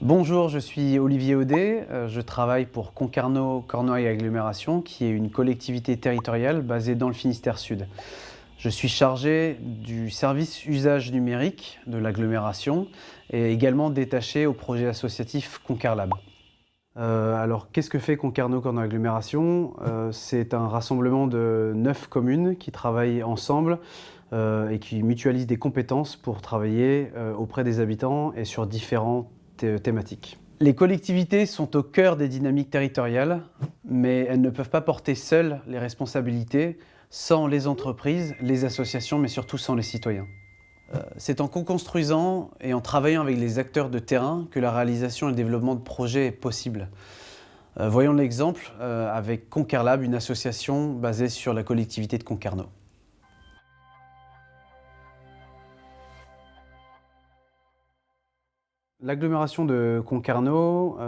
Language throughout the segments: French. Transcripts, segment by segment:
Bonjour, je suis Olivier Audet, je travaille pour Concarneau Cornouailles Agglomération, qui est une collectivité territoriale basée dans le Finistère Sud. Je suis chargé du service usage numérique de l'agglomération et également détaché au projet associatif Concarlab. Alors, qu'est-ce que fait Concarneau Cornouailles Agglomération? C'est un rassemblement de 9 communes qui travaillent ensemble et qui mutualisent des compétences pour travailler auprès des habitants et sur différentes thématiques. Les collectivités sont au cœur des dynamiques territoriales, mais elles ne peuvent pas porter seules les responsabilités sans les entreprises, les associations, mais surtout sans les citoyens. C'est en co-construisant et en travaillant avec les acteurs de terrain que la réalisation et le développement de projets est possible. Voyons l'exemple avec Concarlab, une association basée sur la collectivité de Concarneau. L'agglomération de Concarneau,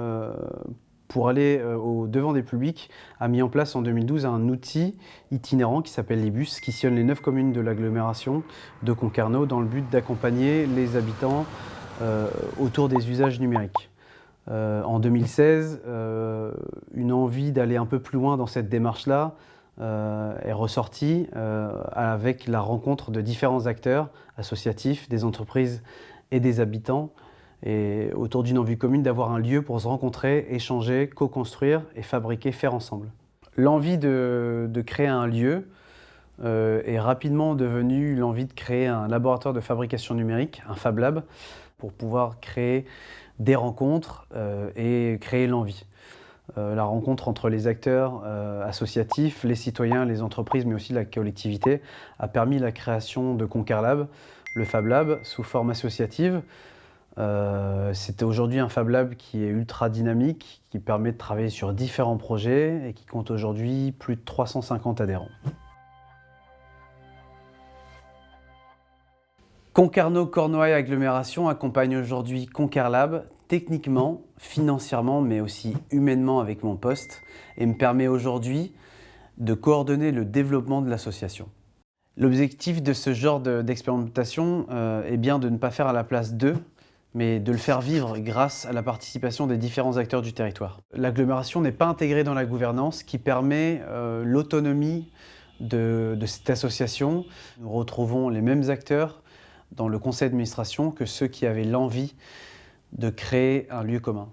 pour aller au devant des publics, a mis en place en 2012 un outil itinérant qui s'appelle les bus, qui sillonne les 9 communes de l'agglomération de Concarneau dans le but d'accompagner les habitants autour des usages numériques. En 2016, une envie d'aller un peu plus loin dans cette démarche-là est ressortie avec la rencontre de différents acteurs associatifs, des entreprises et des habitants, et autour d'une envie commune d'avoir un lieu pour se rencontrer, échanger, co-construire et fabriquer, faire ensemble. L'envie de créer un lieu est rapidement devenue l'envie de créer un laboratoire de fabrication numérique, un Fab Lab, pour pouvoir créer des rencontres et créer l'envie. La rencontre entre les acteurs associatifs, les citoyens, les entreprises, mais aussi la collectivité, a permis la création de Concarlab, le Fab Lab, sous forme associative. C'est aujourd'hui un Fab Lab qui est ultra dynamique, qui permet de travailler sur différents projets et qui compte aujourd'hui plus de 350 adhérents. Concarneau Cornouailles Agglomération accompagne aujourd'hui Concarlab techniquement, financièrement, mais aussi humainement avec mon poste et me permet aujourd'hui de coordonner le développement de l'association. L'objectif de ce genre d'expérimentation est bien de ne pas faire à la place d'eux, mais de le faire vivre grâce à la participation des différents acteurs du territoire. L'agglomération n'est pas intégrée dans la gouvernance, qui permet l'autonomie de cette association. Nous retrouvons les mêmes acteurs dans le conseil d'administration que ceux qui avaient l'envie de créer un lieu commun.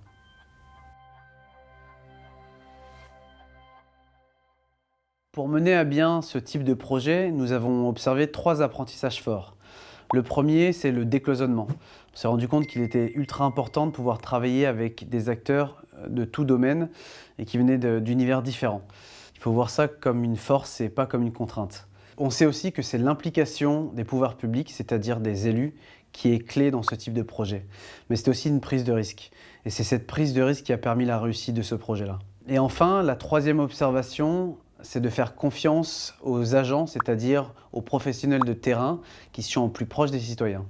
Pour mener à bien ce type de projet, nous avons observé 3 apprentissages forts. Le premier, c'est le décloisonnement. On s'est rendu compte qu'il était ultra important de pouvoir travailler avec des acteurs de tout domaine et qui venaient d'univers différents. Il faut voir ça comme une force et pas comme une contrainte. On sait aussi que c'est l'implication des pouvoirs publics, c'est-à-dire des élus, qui est clé dans ce type de projet. Mais c'est aussi une prise de risque. Et c'est cette prise de risque qui a permis la réussite de ce projet-là. Et enfin, la troisième observation, c'est de faire confiance aux agents, c'est-à-dire aux professionnels de terrain qui sont au plus proche des citoyens.